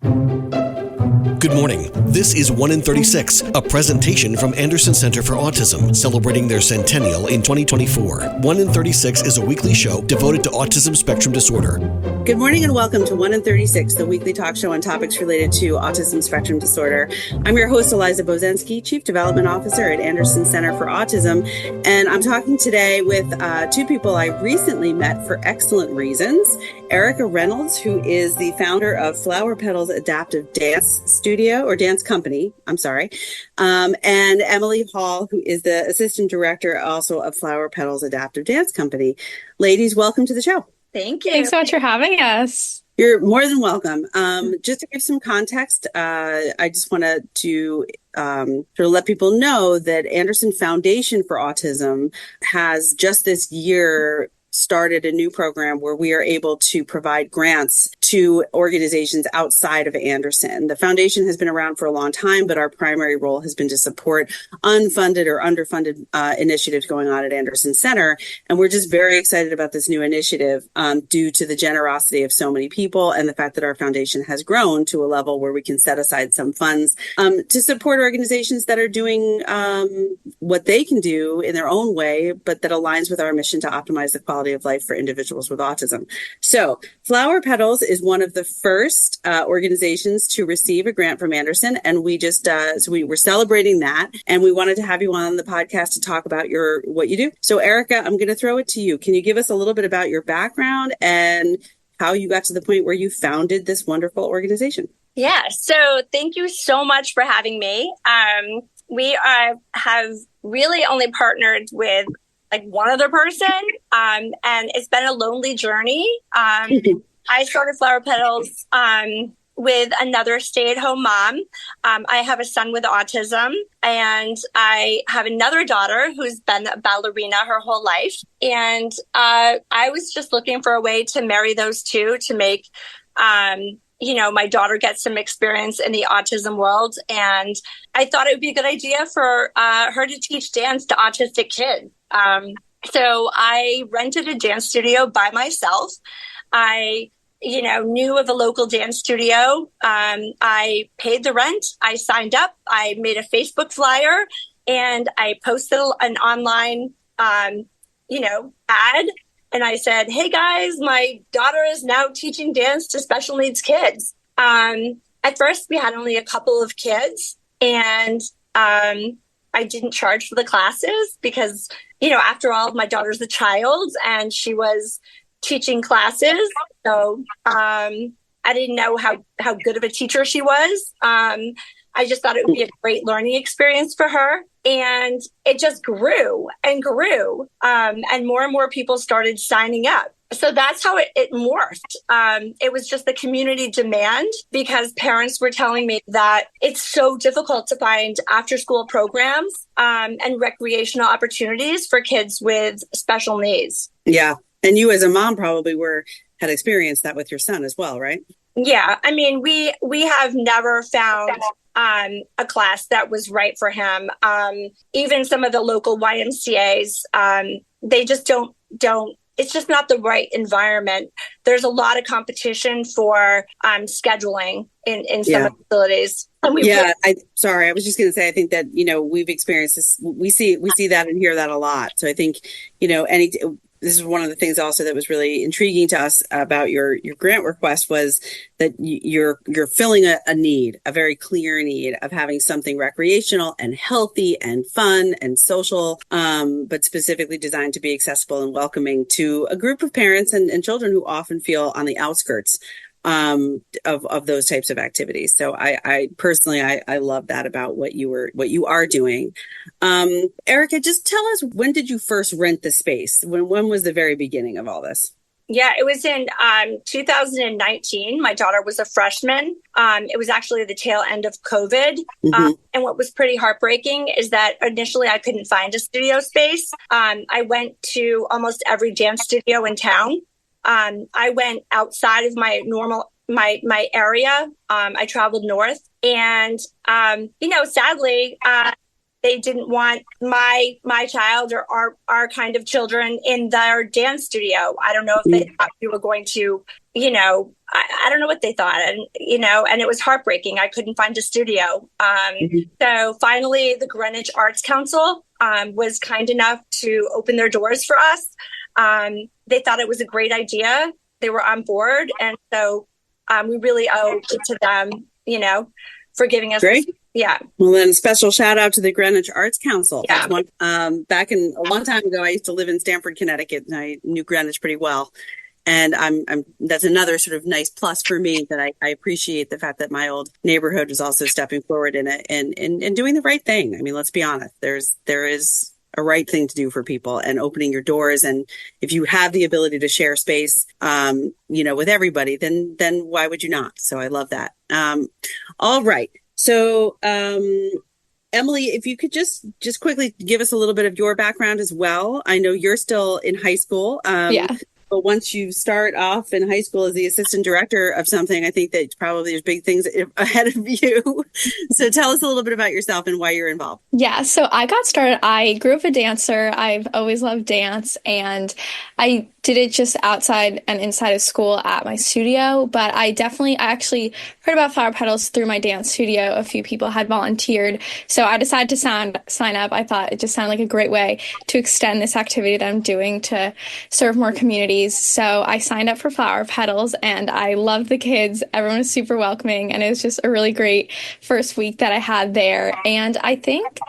Good morning. This is 1 in 36, a presentation from Anderson Center for Autism, celebrating their centennial in 2024. 1 in 36 is a weekly show devoted to autism spectrum disorder. Good morning and welcome to 1 in 36, the weekly talk show on topics related to autism spectrum disorder. I'm your host, Eliza Bozensky, Chief Development Officer at Anderson Center for Autism, and I'm talking today with two people I recently met for excellent reasons. Erika Reynolds, who is the founder of Flower Petals Adaptive Dance Studio, or Dance Company, and Emily Hall, who is the Assistant Director also of Flower Petals Adaptive Dance Company. Ladies, welcome to the show. Thank you. Thanks so much for having us. You're more than welcome. Just to give some context, I just wanted to sort of let people know that Anderson Foundation for Autism has just this year started a new program where we are able to provide grants to organizations outside of Anderson. The foundation has been around for a long time, but our primary role has been to support unfunded or underfunded initiatives going on at Anderson Center. And we're just very excited about this new initiative due to the generosity of so many people and the fact that our foundation has grown to a level where we can set aside some funds to support organizations that are doing what they can do in their own way, but that aligns with our mission to optimize the quality of life for individuals with autism. So Flower Petals is one of the first organizations to receive a grant from Anderson. And we just, so we were celebrating that. And we wanted to have you on the podcast to talk about what you do. So Erika, I'm going to throw it to you. Can you give us a little bit about your background and how you got to the point where you founded this wonderful organization? Yeah. So thank you so much for having me. We have really only partnered with like one other person, and it's been a lonely journey. I started Flower Petals with another stay-at-home mom. I have a son with autism, and I have another daughter who's been a ballerina her whole life. And I was just looking for a way to marry those two to make my daughter get some experience in the autism world. And I thought it would be a good idea for her to teach dance to autistic kids. So I rented a dance studio by myself. I, knew of a local dance studio. I paid the rent. I signed up. I made a Facebook flyer and I posted an online, ad. And I said, hey guys, my daughter is now teaching dance to special needs kids. At first we had only a couple of kids and, I didn't charge for the classes because, after all, my daughter's a child and she was teaching classes. So I didn't know how good of a teacher she was. I just thought it would be a great learning experience for her. And it just grew and grew. And more people started signing up. So that's how it morphed. It was just the community demand because parents were telling me that it's so difficult to find after-school programs and recreational opportunities for kids with special needs. Yeah. And you as a mom probably had experienced that with your son as well, right? Yeah. I mean, we have never found a class that was right for him. Even some of the local YMCAs, they just don't, it's just not the right environment. There's a lot of competition for scheduling in some of the facilities. I was just going to say, I think that, we've experienced this. We see that and hear that a lot. So I think, this is one of the things also that was really intriguing to us about your grant request was that you're filling a need, a very clear need of having something recreational and healthy and fun and social, but specifically designed to be accessible and welcoming to a group of parents and children who often feel on the outskirts of those types of activities. So I personally love that about what you are doing. Erika, just tell us, when did you first rent the space? When was the very beginning of all this? Yeah, it was in 2019. My daughter was a freshman. It was actually the tail end of COVID. Mm-hmm. And what was pretty heartbreaking is that initially I couldn't find a studio space. I went to almost every dance studio in town. I went outside of my area. I traveled north and, sadly, they didn't want my child or our kind of children in their dance studio. I don't know if they thought we were going to, I don't know what they thought. And, and it was heartbreaking. I couldn't find a studio. So finally, the Greenwich Arts Council was kind enough to open their doors for us. They thought it was a great idea. They were on board. And so we really owe it to them, for giving us. Great. Yeah. Well, then special shout out to the Greenwich Arts Council. Yeah. That's one, back in a long time ago, I used to live in Stamford, Connecticut, and I knew Greenwich pretty well. And that's another sort of nice plus for me that I appreciate the fact that my old neighborhood is also stepping forward in it and doing the right thing. I mean, let's be honest, there is a right thing to do for people and opening your doors. And if you have the ability to share space, with everybody, then why would you not? So I love that. All right. So, Emily, if you could just quickly give us a little bit of your background as well. I know you're still in high school. Yeah. But once you start off in high school as the assistant director of something, I think that probably there's big things ahead of you. So tell us a little bit about yourself and why you're involved. Yeah, so I got started. I grew up a dancer. I've always loved dance, and I did it just outside and inside of school at my studio. But I actually heard about Flower Petals through my dance studio. A few people had volunteered. So I decided to sign up. I thought it just sounded like a great way to extend this activity that I'm doing to serve more communities. So I signed up for Flower Petals, and I loved the kids. Everyone was super welcoming, and it was just a really great first week that I had there. And I think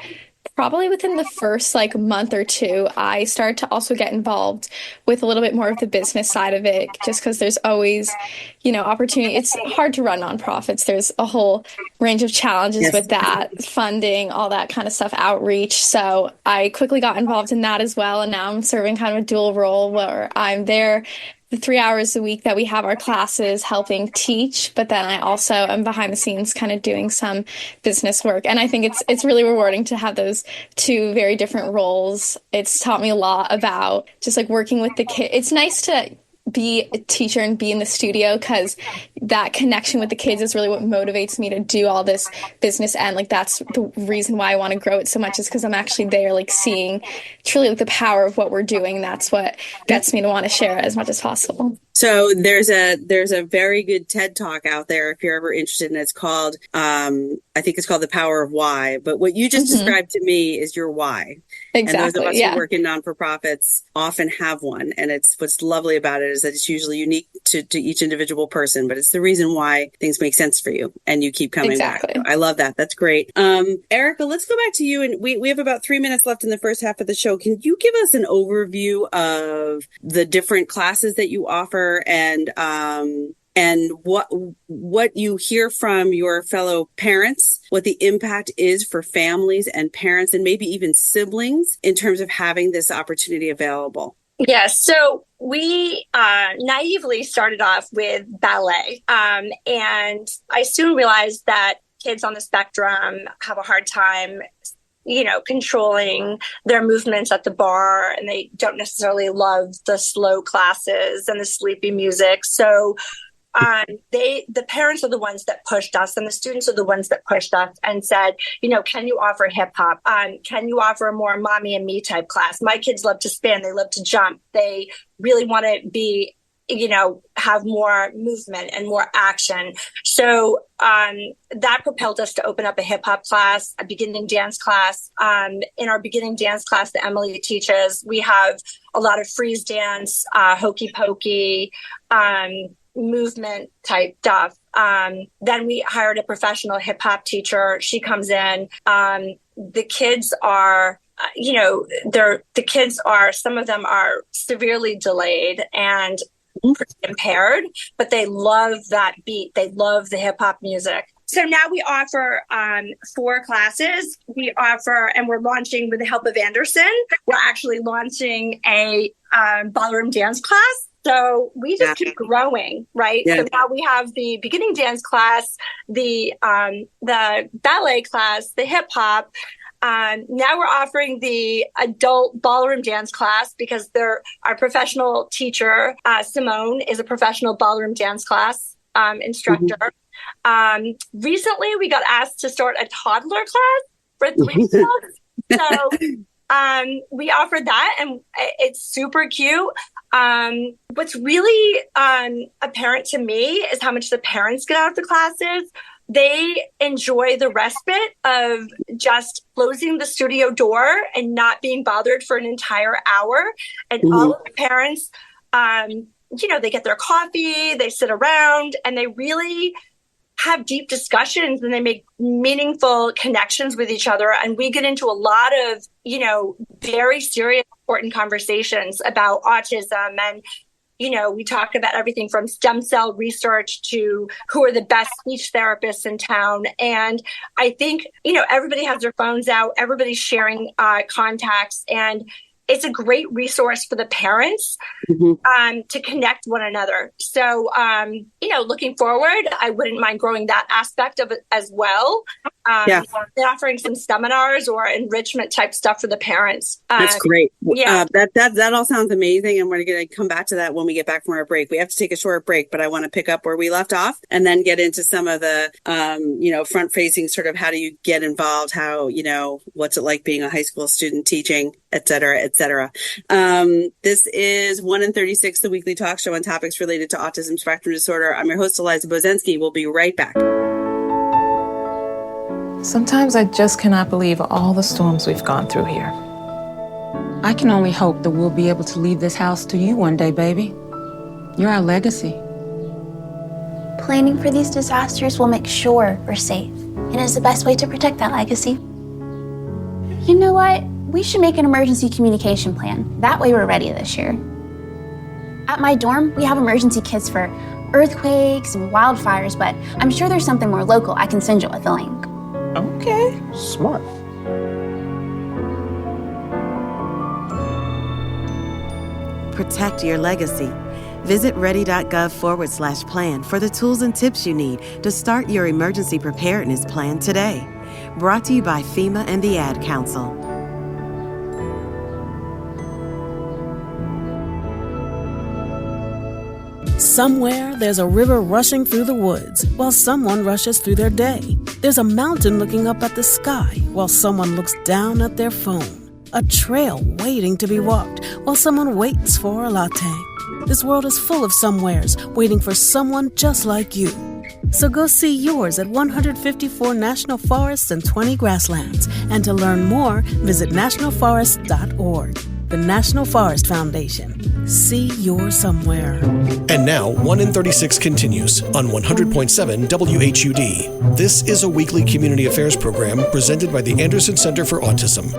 probably within the first month or two, I started to also get involved with a little bit more of the business side of it, just because there's always, opportunity. It's hard to run nonprofits. There's a whole range of challenges with that, funding, all that kind of stuff, outreach. So I quickly got involved in that as well. And now I'm serving kind of a dual role where I'm there the 3 hours a week that we have our classes helping teach, but then I also am behind the scenes kind of doing some business work. And I think it's really rewarding to have those two very different roles. It's taught me a lot about just working with the kids. It's nice to be a teacher and be in the studio, because that connection with the kids is really what motivates me to do all this business. And that's the reason why I want to grow it so much, is because I'm actually there seeing truly the power of what we're doing. That's what gets me to want to share it as much as possible. So there's a very good TED Talk out there if you're ever interested, and it's called, I think it's called The Power of Why. But what you just described to me is your why. Exactly. And those of us who work in non-for-profits often have one. And what's lovely about it is that it's usually unique to each individual person, but it's the reason why things make sense for you and you keep coming back. I love that. That's great. Erika, let's go back to you. And we have about 3 minutes left in the first half of the show. Can you give us an overview of the different classes that you offer and what you hear from your fellow parents, what the impact is for families and parents and maybe even siblings in terms of having this opportunity available? Yes. So we naively started off with ballet. And I soon realized that kids on the spectrum have a hard time controlling their movements at the bar, and they don't necessarily love the slow classes and the sleepy music. So the parents are the ones that pushed us, and the students are the ones that pushed us and said, can you offer hip hop? Can you offer a more mommy and me type class? My kids love to spin. They love to jump. They really want to be, have more movement and more action. So that propelled us to open up a hip hop class, a beginning dance class. In our beginning dance class that Emily teaches, we have a lot of freeze dance, hokey pokey, movement type stuff. Then we hired a professional hip hop teacher. She comes in. The kids are, some of them are severely delayed and impaired, but they love that beat. They love the hip hop music. So now we offer 4 classes. We offer, and we're launching with the help of Anderson, we're actually launching a ballroom dance class. So we just keep growing, right? Yeah. So now we have the beginning dance class, the ballet class, the hip hop. Now we're offering the adult ballroom dance class because our professional teacher, Simone, is a professional ballroom dance class instructor. Recently, we got asked to start a toddler class for 3 months. So we offer that, and it's super cute. What's really apparent to me is how much the parents get out of the classes. They enjoy the respite of just closing the studio door and not being bothered for an entire hour. And all of the parents, they get their coffee, they sit around, and they really have deep discussions, and they make meaningful connections with each other. And we get into a lot of, very serious, important conversations about autism. And, we talk about everything from stem cell research to who are the best speech therapists in town. And I think, everybody has their phones out, everybody's sharing contacts, and it's a great resource for the parents to connect one another. So, looking forward, I wouldn't mind growing that aspect of it as well. And offering some seminars or enrichment type stuff for the parents. That's great. Yeah. That all sounds amazing. And we're going to come back to that when we get back from our break. We have to take a short break, but I want to pick up where we left off and then get into some of the, front facing sort of how do you get involved? How, what's it like being a high school student teaching, et cetera, et cetera. This is 1 in 36, the weekly talk show on topics related to autism spectrum disorder. I'm your host, Eliza Bozensky. We'll be right back. Sometimes I just cannot believe all the storms we've gone through here. I can only hope that we'll be able to leave this house to you one day, baby. You're our legacy. Planning for these disasters will make sure we're safe, and is the best way to protect that legacy. You know what? We should make an emergency communication plan. That way we're ready this year. At my dorm, we have emergency kits for earthquakes and wildfires, but I'm sure there's something more local I can send you with a link. Okay. Smart. Protect your legacy. Visit ready.gov/plan for the tools and tips you need to start your emergency preparedness plan today. Brought to you by FEMA and the Ad Council. Somewhere, there's a river rushing through the woods while someone rushes through their day. There's a mountain looking up at the sky while someone looks down at their phone. A trail waiting to be walked while someone waits for a latte. This world is full of somewheres waiting for someone just like you. So go see yours at 154 national forests and 20 grasslands. And to learn more, visit nationalforest.org. The National Forest Foundation. See your somewhere. And now, 1 in 36 continues on 100.7 WHUD. This is a weekly community affairs program presented by the Anderson Center for Autism.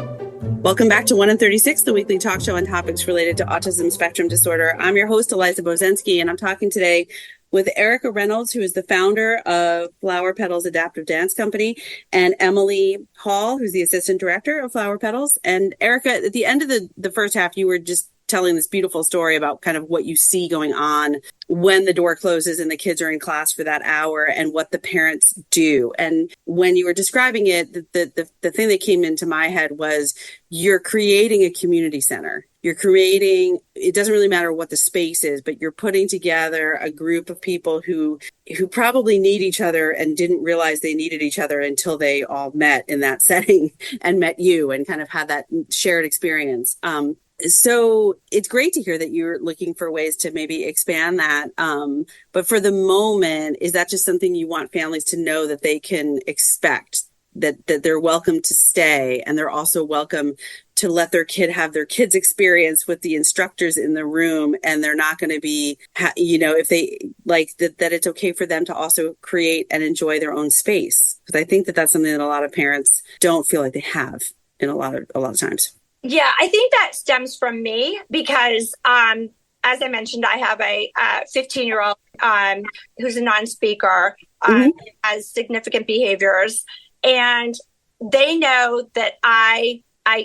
Welcome back to 1 in 36, the weekly talk show on topics related to autism spectrum disorder. I'm your host, Eliza Bozensky, and I'm talking today with Erika Reynolds, who is the founder of Petals Adaptive Dance Company, and Emily Hall, who's the assistant director of Petals. And Erika, at the end of the first half, you were just telling this beautiful story about kind of what you see going on when the door closes and the kids are in class for that hour and what the parents do. And when you were describing it, the thing that came into my head was you're creating a community center. You're creating, it doesn't really matter what the space is, but you're putting together a group of people who probably need each other and didn't realize they needed each other until they all met in that setting and met you and kind of had that shared experience. So it's great to hear that you're looking for ways to maybe expand that. But for the moment, is that just something you want families to know that they can expect, that they're welcome to stay, and they're also welcome to let their kid have their kids' experience with the instructors in the room, and they're not going to be, if they like that it's okay for them to also create and enjoy their own space? Because I think that that's something that a lot of parents don't feel like they have in a lot of times. Yeah, I think that stems from me because, as I mentioned, I have a 15-year-old who's a non-speaker, has significant behaviors, and they know that I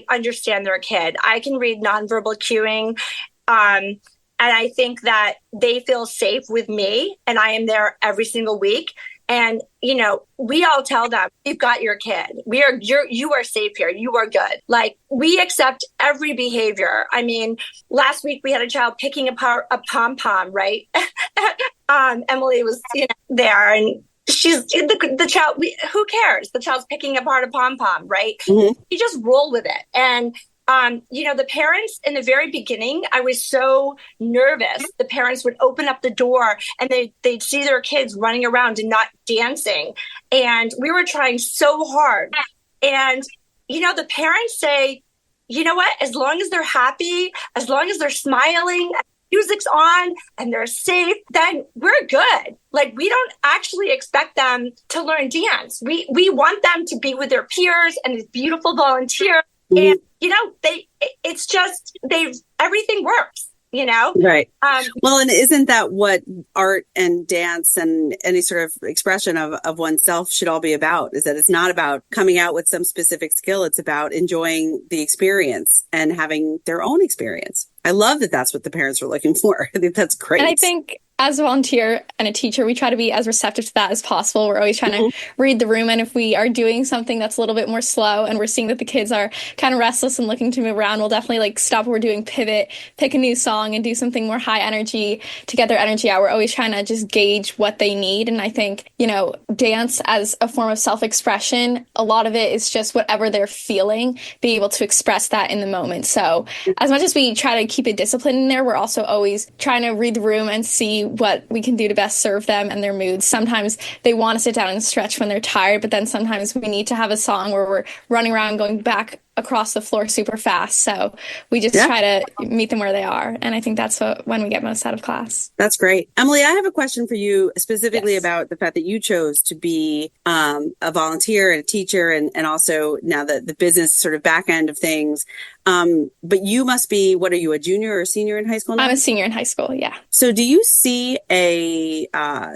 understand their kid. I can read nonverbal cueing, and I think that they feel safe with me, and I am there every single week. And, we all tell them, you've got your kid. You are safe here. You are good. Like, we accept every behavior. I mean, last week we had a child picking apart a pom-pom, right? Emily was, there, and she's the child. Who cares? The child's picking apart a pom-pom, right? Mm-hmm. You just roll with it. And The parents in the very beginning, I was so nervous. The parents would open up the door and they'd see their kids running around and not dancing. And we were trying so hard. And, the parents say, you know what, as long as they're happy, as long as they're smiling, music's on and they're safe, then we're good. Like, we don't actually expect them to learn dance. We want them to be with their peers and these beautiful volunteers. And, it's just, everything works. Right. Well, and isn't that what art and dance and any sort of expression of oneself should all be about? Is that it's not about coming out with some specific skill. It's about enjoying the experience and having their own experience. I love that that's what the parents are looking for. I think that's great. And I think as a volunteer and a teacher, we try to be as receptive to that as possible. We're always trying to read the room. And if we are doing something that's a little bit more slow and we're seeing that the kids are kind of restless and looking to move around, we'll definitely stop what we're doing, pivot, pick a new song and do something more high energy to get their energy out. We're always trying to just gauge what they need. And I think, dance as a form of self-expression, a lot of it is just whatever they're feeling, be able to express that in the moment. So as much as we try to keep it disciplined in there, we're also always trying to read the room and see what we can do to best serve them and their moods. Sometimes they want to sit down and stretch when they're tired, but then sometimes we need to have a song where we're running around going back across the floor super fast. So we just try to meet them where they are. And I think that's when we get most out of class. That's great. Emily, I have a question for you specifically about the fact that you chose to be a volunteer and a teacher and also now the business sort of back end of things. But you must be, what are you, a junior or a senior in high school now? I'm a senior in high school, yeah. So do you see a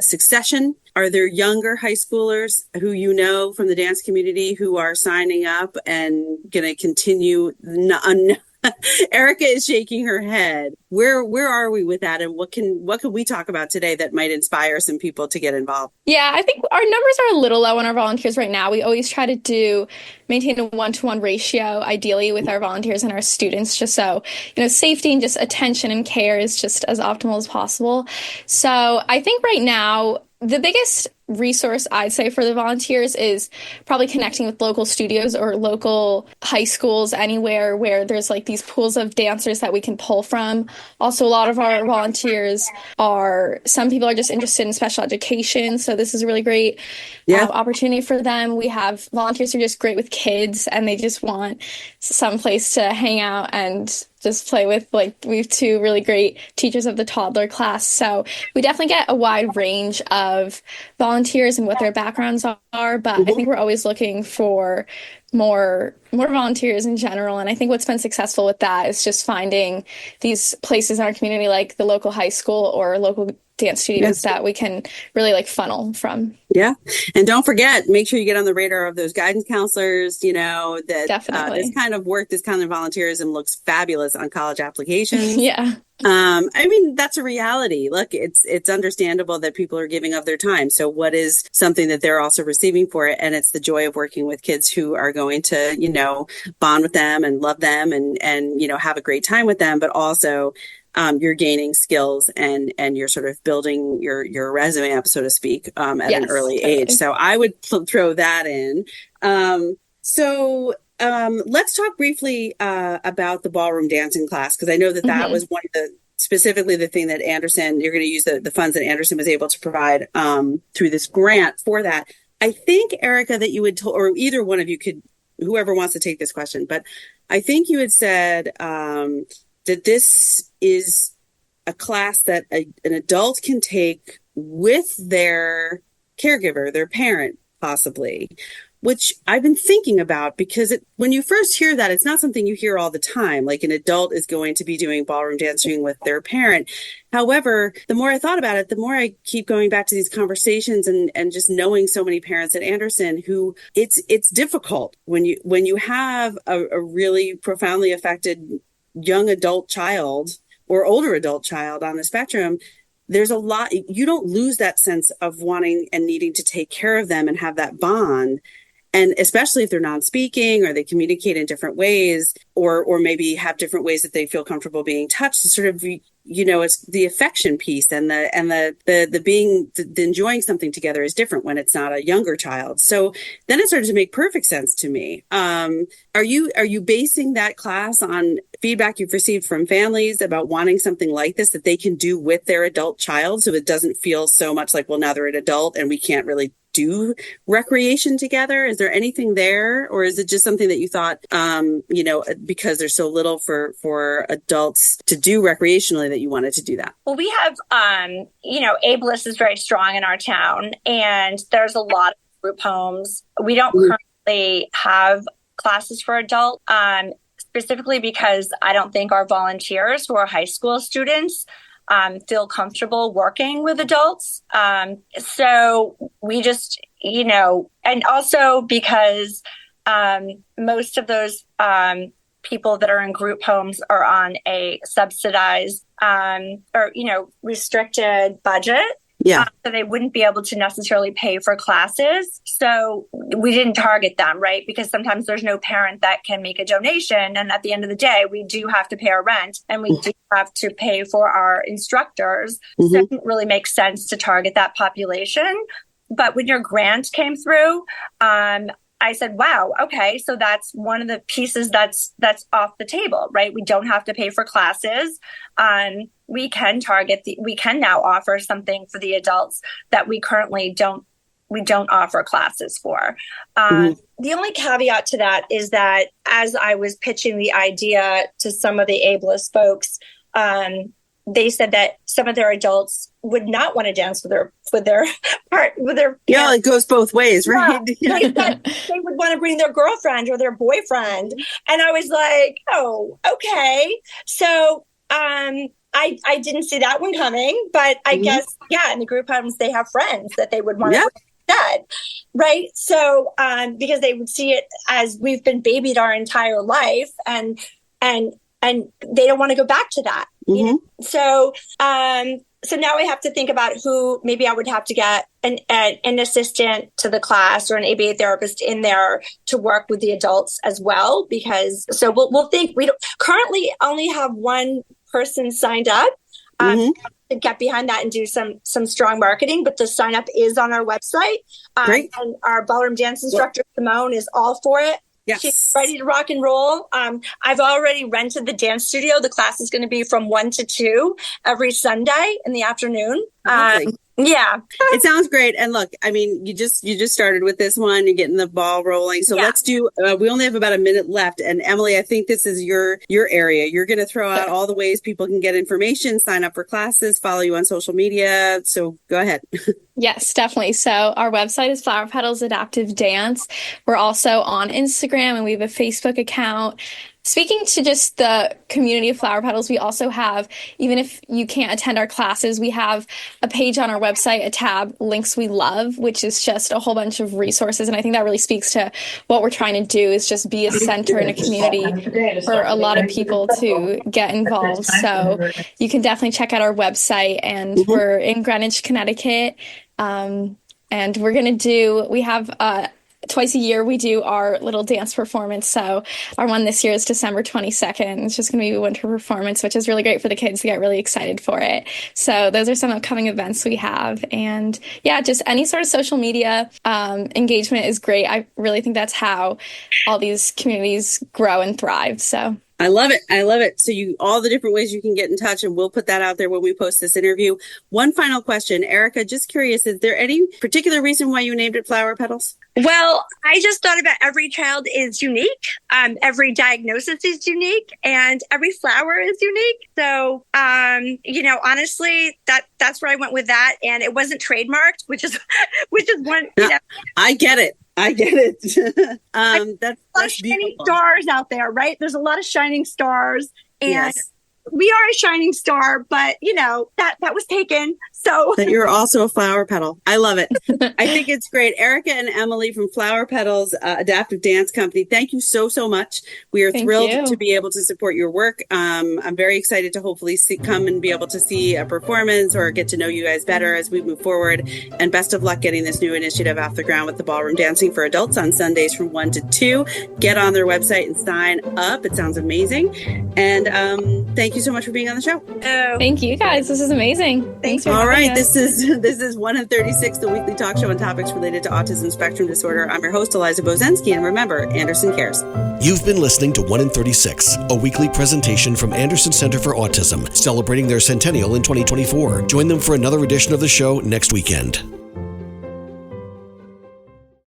succession? Are there younger high schoolers who you know from the dance community who are signing up and going to continue? Erika is shaking her head. Where are we with that? And what can we talk about today that might inspire some people to get involved? Yeah, I think our numbers are a little low on our volunteers right now. We always try to maintain a 1-to-1 ratio, ideally, with our volunteers and our students, just so, safety and just attention and care is just as optimal as possible. So I think right now, the biggest resource I'd say for the volunteers is probably connecting with local studios or local high schools, anywhere where there's these pools of dancers that we can pull from. Also, a lot of our volunteers some people are just interested in special education. So this is a really great opportunity for them. We have volunteers who are just great with kids and they just want some place to hang out and just play with. We have 2 really great teachers of the toddler class. So we definitely get a wide range of volunteers and what their backgrounds are. But I think we're always looking for more volunteers in general. And I think what's been successful with that is just finding these places in our community, like the local high school or local dance studios that we can really funnel from. Yeah. And don't forget, make sure you get on the radar of those guidance counselors, that this kind of work, this kind of volunteerism looks fabulous on college applications. Yeah. That's a reality. Look, it's understandable that people are giving of their time. So what is something that they're also receiving for it? And it's the joy of working with kids who are going to, bond with them and love them and have a great time with them, but also you're gaining skills and you're sort of building your resume up, so to speak, at an early age. So I would throw that in. Let's talk briefly about the ballroom dancing class, because I know that was one of specifically the thing that Anderson, you're going to use the funds that Anderson was able to provide through this grant for that. I think, Erika, that you would, or either one of you could, whoever wants to take this question, but I think you had said that this is a class that an adult can take with their caregiver, their parent, possibly, which I've been thinking about, because when you first hear that, it's not something you hear all the time. Like an adult is going to be doing ballroom dancing with their parent. However, the more I thought about it, the more I keep going back to these conversations and just knowing so many parents at Anderson who it's difficult when you have a really profoundly affected young adult child or older adult child on the spectrum. There's a lot, you don't lose that sense of wanting and needing to take care of them and have that bond. And especially if they're non-speaking or they communicate in different ways, or maybe have different ways that they feel comfortable being touched, to sort of it's the affection piece and the enjoying something together is different when it's not a younger child. So then it started to make perfect sense to me. Are you basing that class on feedback you've received from families about wanting something like this that they can do with their adult child, so it doesn't feel so much like, well, now they're an adult and we can't really do recreation together? Is there anything there, or is it just something that you thought, because there's so little for adults to do recreationally that you wanted to do that? Well, we have, ableist is very strong in our town, and there's a lot of group homes. We don't currently have classes for adult, specifically because I don't think our volunteers who are high school students feel comfortable working with adults. So we just, and also because most of those people that are in group homes are on a subsidized restricted budget. Yeah. So they wouldn't be able to necessarily pay for classes. So we didn't target them, right? Because sometimes there's no parent that can make a donation. And at the end of the day, we do have to pay our rent and we do have to pay for our instructors. So it didn't really make sense to target that population. But when your grant came through, I said, wow, okay, so that's one of the pieces that's off the table, right? We don't have to pay for classes. We can we can now offer something for the adults that we currently don't offer classes for. The only caveat to that is that as I was pitching the idea to some of the ableist folks, they said that some of their adults would not want to dance with their yeah, it goes both ways, right? Yeah. They said they would want to bring their girlfriend or their boyfriend, and I was like, oh, okay. So I didn't see that one coming, but I guess in the group homes they have friends that they would want to bring instead, right? So because they would see it as we've been babied our entire life, and they don't want to go back to that. You know? So now I have to think about who maybe I would have to get an assistant to the class or an ABA therapist in there to work with the adults as well, because we'll think we don't currently only have one person signed up. To get behind that and do some strong marketing, but the sign up is on our website. Great. And our ballroom dance instructor Simone is all for it. Yes. She's ready to rock and roll. I've already rented the dance studio. The class is going to be from 1 to 2 every Sunday in the afternoon. Yeah. It sounds great. And look, I mean, you just started with this one, you're getting the ball rolling. So let's do, we only have about a minute left. And Emily, I think this is your area. You're going to throw out all the ways people can get information, sign up for classes, follow you on social media. So go ahead. Yes, definitely. So our website is Flower Petals Adaptive Dance. We're also on Instagram and we have a Facebook account. Speaking to just the community of Flower Petals, we also have, even if you can't attend our classes, we have a page on our website, a tab, Links We Love, which is just a whole bunch of resources. And I think that really speaks to what we're trying to do, is just be a center in a community for a lot of people to get involved. So you can definitely check out our website, and we're in Greenwich, Connecticut. And we have twice a year we do our little dance performance. So our one this year is December 22nd. It's just going to be a winter performance, which is really great for the kids to get really excited for it. So those are some upcoming events we have. And yeah, just any sort of social media engagement is great. I really think that's how all these communities grow and thrive. So I love it. I love it. So all the different ways you can get in touch, and we'll put that out there when we post this interview. One final question, Erika, just curious, is there any particular reason why you named it Flower Petals? Well, I just thought about every child is unique. Every diagnosis is unique, and every flower is unique. So, honestly, that's where I went with that. And it wasn't trademarked, which is one, I get it. That's a lot of shining stars out there, right? There's a lot of shining stars, and we are a shining star, but that was taken. So that you're also a flower petal. I love it. I think it's great. Erika and Emily from Flower Petals Adaptive Dance Company, thank you so much. We are thrilled to be able to support your work. I'm very excited to hopefully come and be able to see a performance or get to know you guys better as we move forward. And best of luck getting this new initiative off the ground with the ballroom dancing for adults on Sundays from 1 to 2. Get on their website and sign up. It sounds amazing. And thank thank you so much for being on the show. Thank you guys. This is amazing. Thanks for All having right, us. this is 1 in 36, the weekly talk show on topics related to autism spectrum disorder. I'm your host, Eliza Bozensky, and remember, Anderson cares. You've been listening to 1 in 36, a weekly presentation from Anderson Center for Autism, celebrating their centennial in 2024. Join them for another edition of the show next weekend.